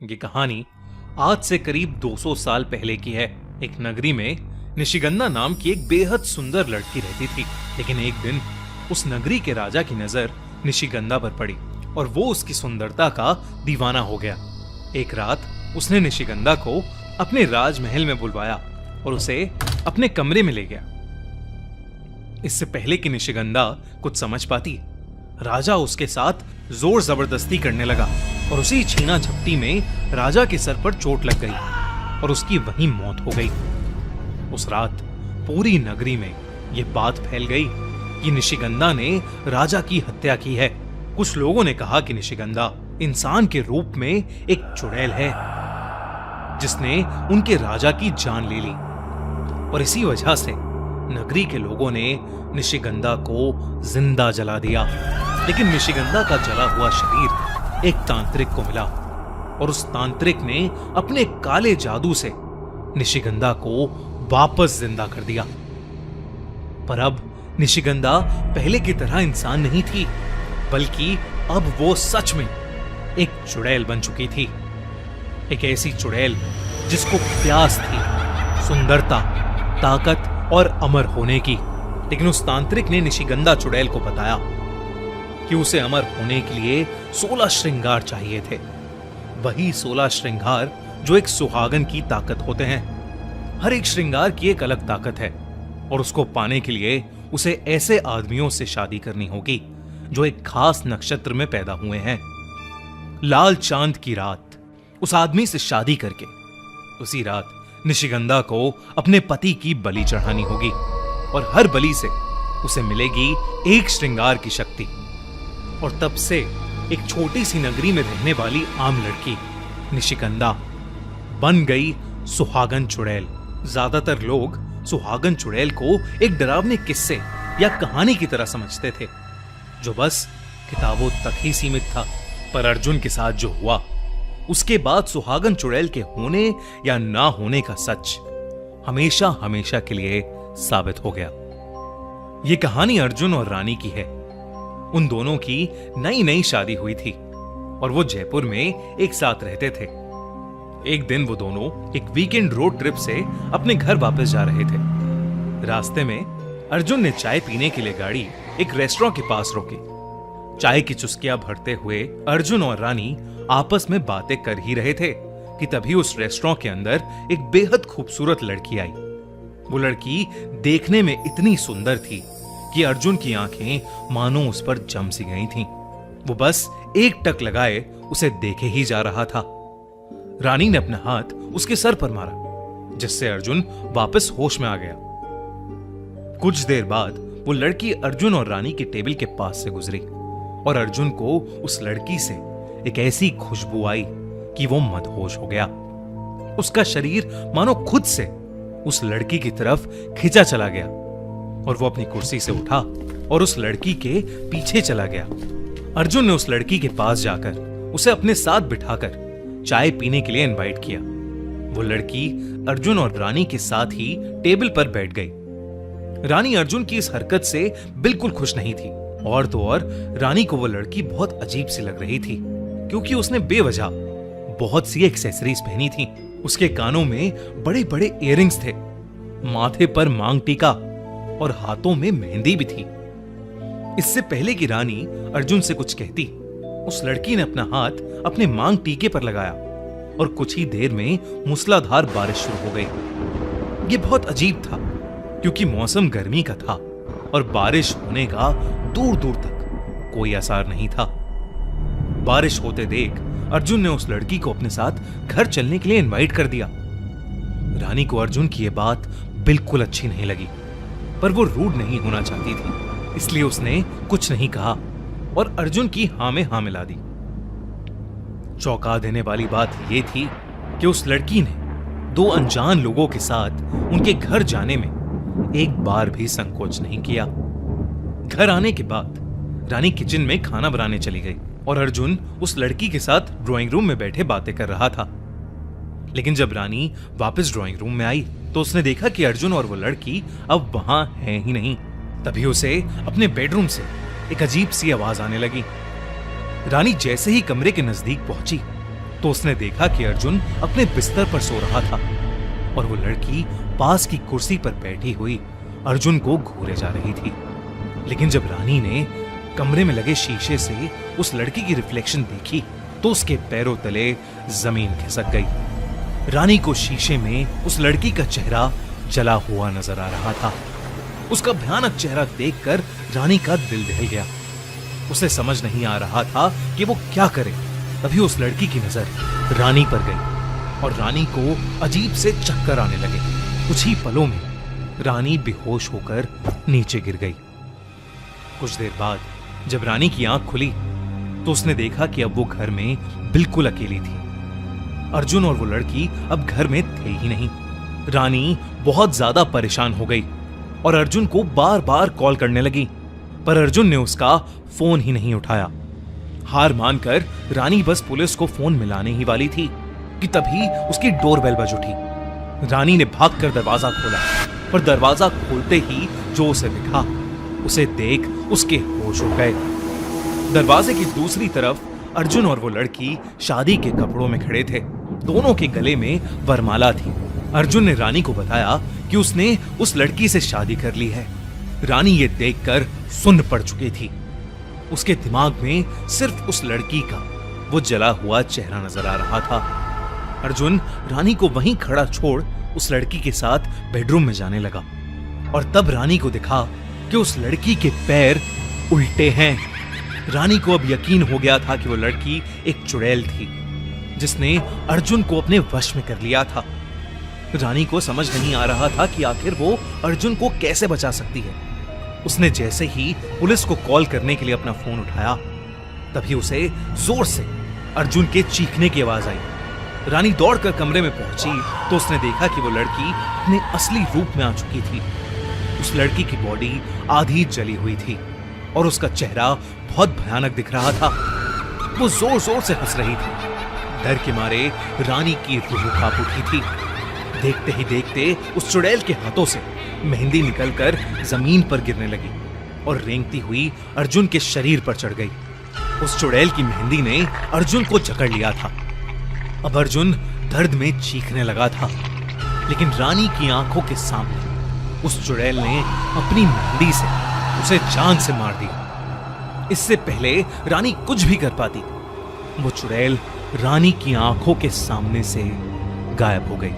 ये कहानी आज से करीब 200 साल पहले की है। एक नगरी में निशिगंधा नाम की एक बेहद सुंदर लड़की रहती थी। लेकिन एक दिन उस नगरी के राजा की नजर निशिगंधा पर पड़ी और वो उसकी सुंदरता का दीवाना हो गया। एक रात उसने निशिगंधा को अपने राजमहल में बुलवाया और उसे अपने कमरे में ले गया। इससे पहले कि निशिगंधा कुछ समझ पाती, राजा उसके साथ जोर जबरदस्ती करने लगा और उसी छीना झपटी में राजा के सर पर चोट लग गई और उसकी वहीं मौत हो गई। उस रात पूरी नगरी में यह बात फैल गई कि निशिगंधा ने राजा की हत्या की है। कुछ लोगों ने कहा कि निशिगंधा इंसान के रूप में एक चुड़ैल है जिसने उनके राजा की जान ले ली और इसी वजह से नगरी के लोगों ने निशिगंधा को जिंदा जला दिया। लेकिन निशिगंधा का जला हुआ शरीर एक तांत्रिक को मिला और उस तांत्रिक ने अपने काले जादू से निशिगंधा को वापस जिंदा कर दिया। पर अब निशिगंधा पहले की तरह इंसान नहीं थी, बल्कि अब वो सच में एक चुड़ैल बन चुकी थी। एक ऐसी चुड़ैल जिसको प्यास थी सुंदरता, ताकत और अमर होने की। लेकिन उस तांत्रिक ने निशिगंधा चुड़ैल को बताया कि उसे अमर होने के लिए 16 श्रृंगार चाहिए थे। वही 16 श्रृंगार जो एक सुहागन की ताकत होते हैं। हर एक श्रृंगार की एक अलग ताकत है और उसको पाने के लिए उसे ऐसे आदमियों से शादी करनी होगी जो एक खास नक्षत्र में पैदा हुए हैं। लाल चांद की रात उस आदमी से शादी करके उसी रात निशिगंधा को अपने पति की बलि चढ़ानी होगी और हर बलि से उसे मिलेगी एक श्रृंगार की शक्ति। और तब से एक छोटी सी नगरी में रहने वाली आम लड़की निशिगंधा बन गई सुहागन चुड़ैल। ज्यादातर लोग सुहागन चुड़ैल को एक डरावने किस्से या कहानी की तरह समझते थे जो बस किताबों तक ही सीमित था। पर अर्जुन के साथ जो हुआ उसके बाद सुहागन चुड़ैल के होने या ना होने का सच हमेशा हमेशा के लिए साबित हो गया। यह कहानी अर्जुन और रानी की है। उन दोनों की नई नई शादी हुई थी और वो जयपुर में एक साथ रहते थे। एक दिन वो दोनों एक वीकेंड रोड ट्रिप से अपने घर वापस जा रहे थे। रास्ते में अर्जुन ने चाय पीने के लिए गाड़ी एक रेस्टोरेंट के पास रोकी। चाय की चुस्कियां भरते हुए अर्जुन और रानी आपस में बातें कर ही रहे थे कि तभी उस रेस्टोरेंट के अंदर एक बेहद खूबसूरत लड़की आई। वो लड़की देखने में इतनी सुंदर थी कि अर्जुन की आंखें मानो उस पर जम सी गई थीं। वो बस एक टक लगाए उसे देखे ही जा रहा था। रानी ने अपना हाथ उसके सर पर मारा जिससे अर्जुन वापस होश में आ गया। कुछ देर बाद वो लड़की अर्जुन और रानी के टेबल के पास से गुजरी और अर्जुन को उस लड़की से एक ऐसी खुशबू आई कि वो मदहोश हो गया। उसका शरीर मानो खुद से उस लड़की की तरफ खिंचा चला गया और वो अपनी कुर्सी से उठा और उस लड़की के पीछे चला गया। अर्जुन ने उस लड़की के पास जाकर उसे अपने साथ बिठाकर चाय पीने के लिए इनवाइट किया। वो लड़की अर्जुन और रानी के साथ ही टेबल पर बैठ गई। रानी अर्जुन की इस हरकत से बिल्कुल खुश नहीं थी और तो और रानी को वो लड़की बहुत अजीब सी लग रही थी क्योंकि उसने बेवजह बहुत सी एक्सेसरीज पहनी थी। उसके कानों में बड़े बड़े इयररिंग्स थे, माथे पर मांग टीका और हाथों में मेहंदी भी थी। इससे पहले कि रानी अर्जुन से कुछ कहती, उस लड़की ने अपना हाथ अपने मांग टीके पर लगाया और कुछ ही देर में मूसलाधार बारिश शुरू हो गई। यह बहुत अजीब था क्योंकि मौसम गर्मी का था और बारिश होने का दूर दूर तक कोई आसार नहीं था। बारिश होते देख अर्जुन ने उस लड़की को अपने साथ घर चलने के लिए इनवाइट कर दिया। रानी को अर्जुन की यह बात बिल्कुल अच्छी नहीं लगी, पर वो रूड नहीं होना चाहती थी, इसलिए उसने कुछ नहीं कहा और अर्जुन की हां में हां मिला दी। चौंका देने वाली बात यह थी कि उस लड़की ने दो अनजान लोगों के साथ उनके घर जाने में एक बार भी संकोच नहीं किया। घर आने के बाद रानी किचन में खाना बनाने चली गई और अर्जुन उस लड़की के साथ ड्राइंग रूम में बैठे बातें कर रहा था। लेकिन जब रानी वापस ड्राइंग रूम में आई तो उसने देखा कि अर्जुन और वो लड़की अब वहां है ही नहीं। तभी उसे अपने बेडरूम से एक अजीब सी आवाज आने लगी। रानी जैसे ही कमरे के नजदीक पहुंची तो उसने देखा कि अर्जुन अपने बिस्तर पर सो रहा था और वो लड़की पास की कुर्सी पर बैठी हुई अर्जुन को घूरे जा रही थी। लेकिन जब रानी ने कमरे में लगे शीशे से उस लड़की की रिफ्लेक्शन देखी तो उसके पैरों तले जमीन खिसक गई। रानी को शीशे में उस लड़की का चेहरा जला हुआ नजर आ रहा था। उसका भयानक चेहरा देखकर रानी का दिल दहल गया। उसे समझ नहीं आ रहा था कि वो क्या करे। तभी उस लड़की की नजर रानी पर गई और रानी को अजीब से चक्कर आने लगे। कुछ ही पलों में रानी बेहोश होकर नीचे गिर गई। कुछ देर बाद जब रानी की आंख खुली तो उसने देखा कि अब वो घर में बिल्कुल अकेली थी। अर्जुन और वो लड़की अब घर में थे ही नहीं। रानी बहुत ज्यादा परेशान हो गई और अर्जुन को बार बार कॉल करने लगी, पर अर्जुन ने उसका फोन ही नहीं उठाया। हार मानकर रानी बस पुलिस को फोन मिलाने ही वाली थी कि तभी उसकी डोरबेल बज उठी। रानी ने भागकर दरवाजा खोला, पर दरवाजा खोलते ही जो उसे दिखा उसे देख उसके होश उड़ गए। दरवाजे की दूसरी तरफ अर्जुन और वो लड़की शादी के कपड़ों में खड़े थे। दोनों के गले में वरमाला थी। अर्जुन ने रानी को बताया कि उसने उस लड़की से शादी कर ली है। रानी ये देखकर सुन्न पड़ चुकी थी। उसके दिमाग में सिर्फ उस लड़की का वो जला हुआ चेहरा नजर आ रहा था। अर्जुन रानी को वहीं खड़ा छोड़ उस लड़की के साथ बेडरूम में जाने लगा और तब रानी को दिखा कि उस लड़की के पैर उल्टे हैं। रानी को अब यकीन हो गया था कि वो लड़की एक चुड़ैल थी जिसने अर्जुन को अपने वश में कर लिया था। रानी को समझ नहीं आ रहा था कि आखिर वो अर्जुन को कैसे बचा सकती है। उसने जैसे ही पुलिस को कॉल करने के लिए अपना फोन उठाया तभी उसे जोर से अर्जुन के चीखने की आवाज आई। रानी दौड़कर कमरे में पहुंची तो उसने देखा कि वो लड़की अपने असली रूप में आ चुकी थी। उस लड़की की बॉडी आधी जली हुई थी और उसका चेहरा बहुत भयानक दिख रहा था। वो जोर जोर से हंस रही थी। डर के मारे रानी की रूह कांप उठी थी। देखते ही देखते उस चुड़ैल के हाथों से मेहंदी निकलकर जमीन पर गिरने लगी और रेंगती हुई अर्जुन के शरीर पर चढ़ गई। उस चुड़ैल की मेहंदी ने अर्जुन को जकड़ लिया था। अब अर्जुन दर्द में चीखने लगा था, लेकिन रानी की आंखों के सामने उस चुड़ैल ने अपनी मेहंदी से उसे जान से मार दिया। इससे पहले रानी कुछ भी कर पाती, वो चुड़ैल रानी की आंखों के सामने से गायब हो गई।